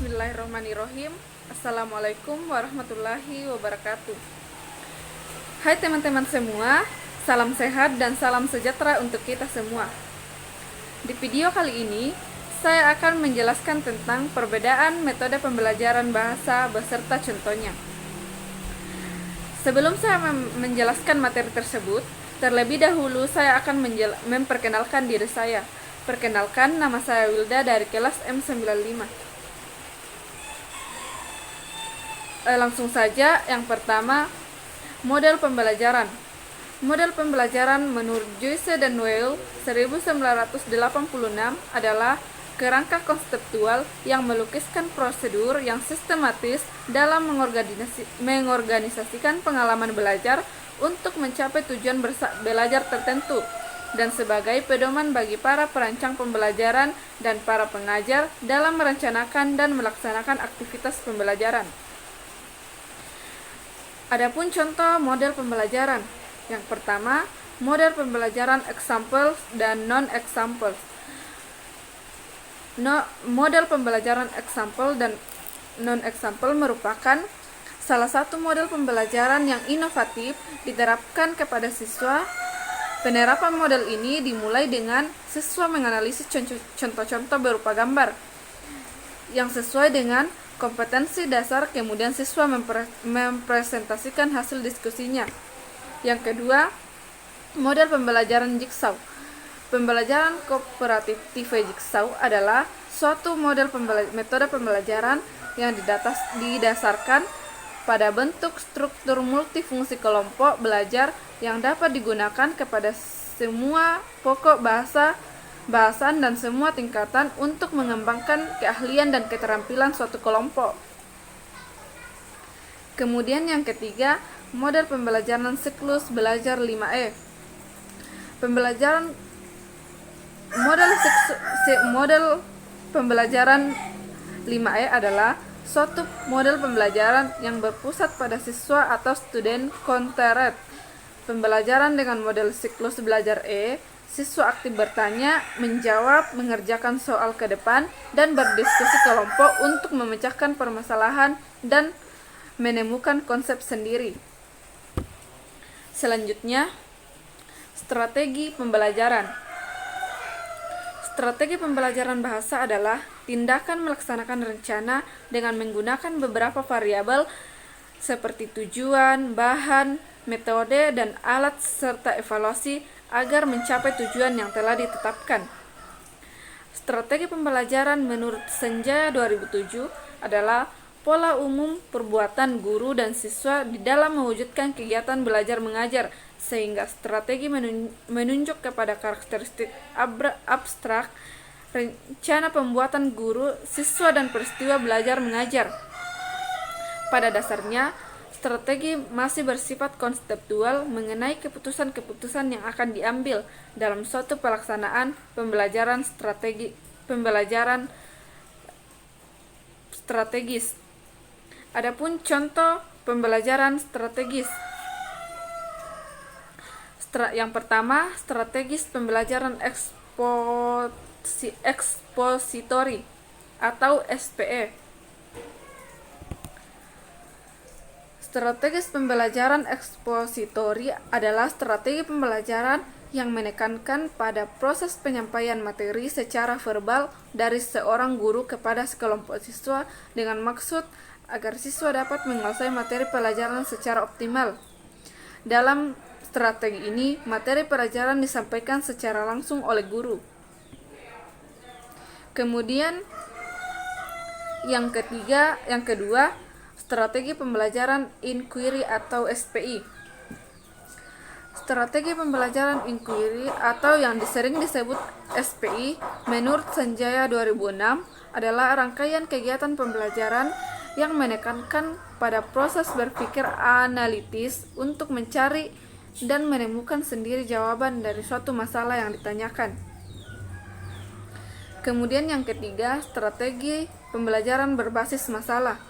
Bismillahirrahmanirrahim. Assalamualaikum warahmatullahi wabarakatuh. Hai teman-teman semua, salam sehat dan salam sejahtera untuk kita semua. Di video kali ini, saya akan menjelaskan tentang perbedaan metode pembelajaran bahasa beserta contohnya. Sebelum saya menjelaskan materi tersebut, terlebih dahulu saya akan memperkenalkan diri saya. Perkenalkan, nama saya Wilda dari kelas M95. Langsung saja, yang pertama, model pembelajaran. Model pembelajaran menurut Joyce dan Weil 1986 adalah kerangka konseptual yang melukiskan prosedur yang sistematis dalam mengorganisasikan pengalaman belajar untuk mencapai tujuan belajar tertentu, dan sebagai pedoman bagi para perancang pembelajaran dan para pengajar dalam merencanakan dan melaksanakan aktivitas pembelajaran. Adapun contoh model pembelajaran. Yang pertama, model pembelajaran example dan non-example. Model pembelajaran example dan non-example merupakan salah satu model pembelajaran yang inovatif diterapkan kepada siswa. Penerapan model ini dimulai dengan siswa menganalisis contoh-contoh berupa gambar yang sesuai dengan kompetensi dasar, kemudian siswa mempresentasikan hasil diskusinya. Yang kedua, model pembelajaran jigsaw. Pembelajaran kooperatif tipe jigsaw adalah suatu metode pembelajaran yang didasarkan pada bentuk struktur multifungsi kelompok belajar yang dapat digunakan kepada semua pokok bahasan dan semua tingkatan untuk mengembangkan keahlian dan keterampilan suatu kelompok. Kemudian yang ketiga, model pembelajaran siklus belajar 5E. Model pembelajaran 5E adalah suatu model pembelajaran yang berpusat pada siswa atau student centered. Pembelajaran dengan model siklus belajar E, siswa aktif bertanya, menjawab, mengerjakan soal ke depan, dan berdiskusi kelompok untuk memecahkan permasalahan dan menemukan konsep sendiri. Selanjutnya, strategi pembelajaran. Strategi pembelajaran bahasa adalah tindakan melaksanakan rencana dengan menggunakan beberapa variabel seperti tujuan, bahan, metode, dan alat serta evaluasi agar mencapai tujuan yang telah ditetapkan. Strategi pembelajaran menurut Senjaya 2007 adalah pola umum perbuatan guru dan siswa di dalam mewujudkan kegiatan belajar mengajar, sehingga strategi menunjuk kepada karakteristik abstrak, rencana pembuatan guru, siswa, dan peristiwa belajar mengajar. Pada dasarnya, strategi masih bersifat konseptual mengenai keputusan-keputusan yang akan diambil dalam suatu pelaksanaan pembelajaran strategis. Adapun contoh pembelajaran strategis. Yang pertama, strategis pembelajaran expository atau SPE. Strategis pembelajaran ekspositori adalah strategi pembelajaran yang menekankan pada proses penyampaian materi secara verbal dari seorang guru kepada sekelompok siswa dengan maksud agar siswa dapat menguasai materi pelajaran secara optimal. Dalam strategi ini, materi pelajaran disampaikan secara langsung oleh guru. Kemudian yang kedua, strategi pembelajaran inquiry atau SPI. Strategi pembelajaran inquiry atau yang sering disebut SPI menurut Senjaya 2006 adalah rangkaian kegiatan pembelajaran yang menekankan pada proses berpikir analitis untuk mencari dan menemukan sendiri jawaban dari suatu masalah yang ditanyakan. Kemudian yang ketiga, strategi pembelajaran berbasis masalah.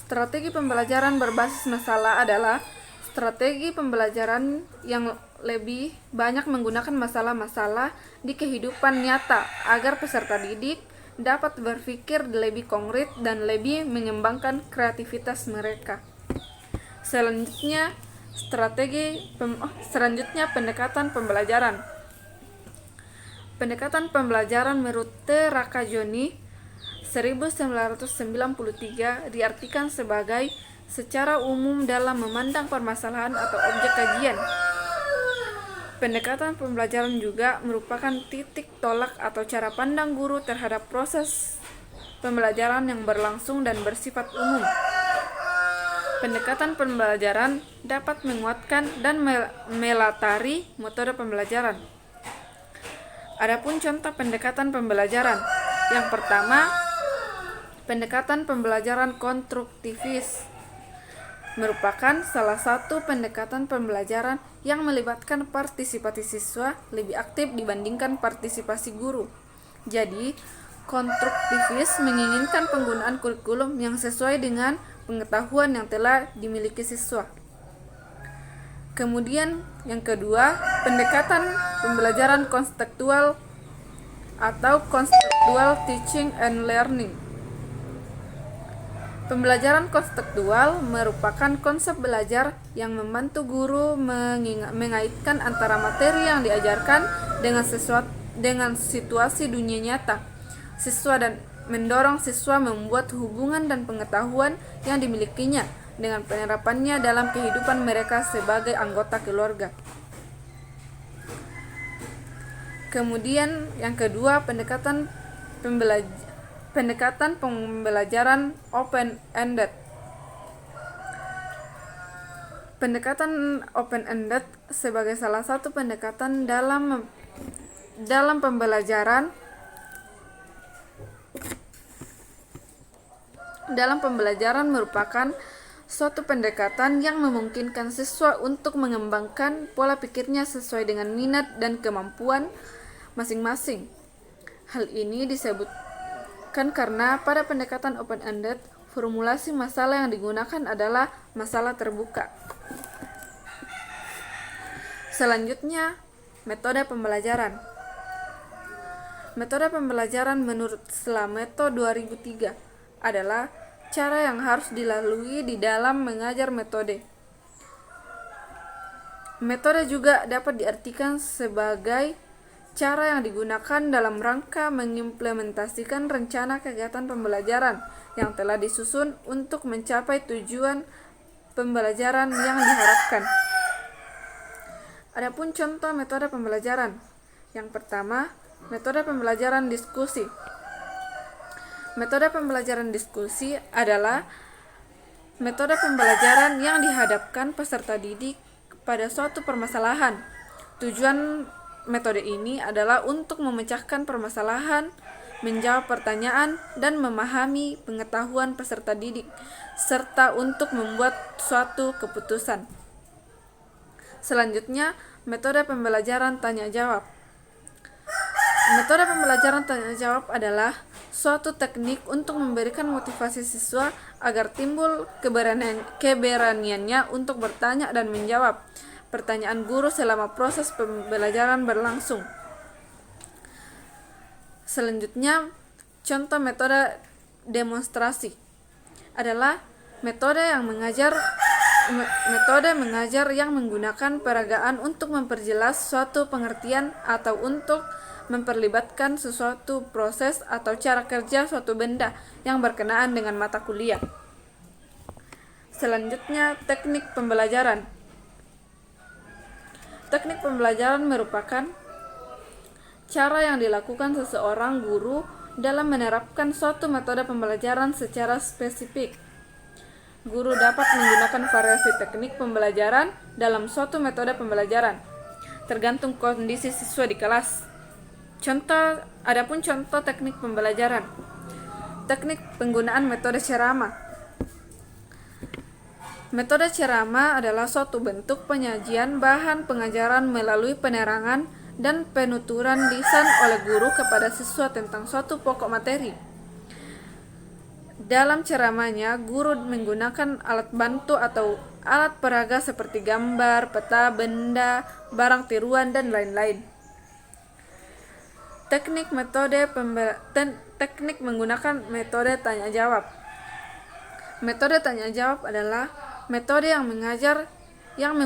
Strategi pembelajaran berbasis masalah adalah strategi pembelajaran yang lebih banyak menggunakan masalah-masalah di kehidupan nyata agar peserta didik dapat berpikir lebih konkret dan lebih mengembangkan kreativitas mereka. Selanjutnya, pendekatan pembelajaran. Pendekatan pembelajaran menurut T. Rakajoni 1993 diartikan sebagai secara umum dalam memandang permasalahan atau objek kajian. Pendekatan pembelajaran juga merupakan titik tolak atau cara pandang guru terhadap proses pembelajaran yang berlangsung dan bersifat umum. Pendekatan pembelajaran dapat menguatkan dan melatari metode pembelajaran. Adapun contoh pendekatan pembelajaran. Yang pertama, pendekatan pembelajaran konstruktivis merupakan salah satu pendekatan pembelajaran yang melibatkan partisipasi siswa lebih aktif dibandingkan partisipasi guru. Jadi, konstruktivis menginginkan penggunaan kurikulum yang sesuai dengan pengetahuan yang telah dimiliki siswa. Kemudian yang kedua, pendekatan pembelajaran konseptual atau conceptual teaching and learning. Pembelajaran konseptual merupakan konsep belajar yang membantu guru mengaitkan antara materi yang diajarkan dengan situasi dunia nyata siswa dan mendorong siswa membuat hubungan dan pengetahuan yang dimilikinya dengan penerapannya dalam kehidupan mereka sebagai anggota keluarga. Kemudian yang kedua, pendekatan pembelajaran open-ended. Pendekatan open-ended sebagai salah satu pendekatan dalam pembelajaran merupakan suatu pendekatan yang memungkinkan siswa untuk mengembangkan pola pikirnya sesuai dengan minat dan kemampuan masing-masing. Hal ini disebutkan karena pada pendekatan open-ended, formulasi masalah yang digunakan adalah masalah terbuka. Selanjutnya, metode pembelajaran. Metode pembelajaran menurut Slameto 2003 adalah cara yang harus dilalui di dalam mengajar metode. Metode juga dapat diartikan sebagai cara yang digunakan dalam rangka mengimplementasikan rencana kegiatan pembelajaran yang telah disusun untuk mencapai tujuan pembelajaran yang diharapkan. Adapun contoh metode pembelajaran. Yang pertama, metode pembelajaran diskusi. Metode pembelajaran diskusi adalah metode pembelajaran yang dihadapkan peserta didik pada suatu permasalahan. Tujuan metode ini adalah untuk memecahkan permasalahan, menjawab pertanyaan, dan memahami pengetahuan peserta didik, serta untuk membuat suatu keputusan. Selanjutnya, metode pembelajaran tanya-jawab. Metode pembelajaran tanya-jawab adalah suatu teknik untuk memberikan motivasi siswa agar timbul keberaniannya untuk bertanya dan menjawab pertanyaan guru selama proses pembelajaran berlangsung. Selanjutnya, contoh metode demonstrasi adalah metode mengajar yang menggunakan peragaan untuk memperjelas suatu pengertian atau untuk memperlibatkan sesuatu proses atau cara kerja suatu benda yang berkenaan dengan mata kuliah. Selanjutnya, teknik pembelajaran. Teknik pembelajaran merupakan cara yang dilakukan seseorang guru dalam menerapkan suatu metode pembelajaran secara spesifik. Guru dapat menggunakan variasi teknik pembelajaran dalam suatu metode pembelajaran, tergantung kondisi siswa di kelas. Adapun contoh teknik pembelajaran. Teknik penggunaan metode ceramah. Metode ceramah adalah suatu bentuk penyajian bahan pengajaran melalui penerangan dan penuturan lisan oleh guru kepada siswa tentang suatu pokok materi. Dalam ceramahnya, guru menggunakan alat bantu atau alat peraga seperti gambar, peta, benda, barang tiruan, dan lain-lain. Teknik menggunakan metode tanya jawab. Metode tanya jawab adalah metode yang mengajar yang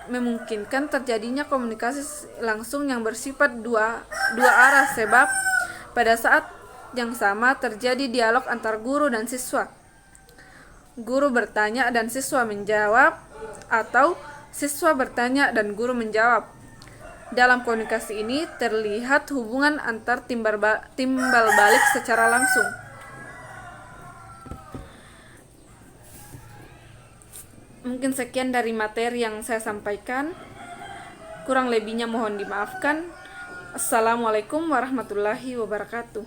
memungkinkan terjadinya komunikasi langsung yang bersifat dua arah, sebab pada saat yang sama terjadi dialog antar guru dan siswa. Guru bertanya dan siswa menjawab, atau siswa bertanya dan guru menjawab. Dalam komunikasi ini terlihat hubungan antar timbal balik secara langsung. Mungkin sekian dari materi yang saya sampaikan. Kurang lebihnya mohon dimaafkan. Assalamualaikum warahmatullahi wabarakatuh.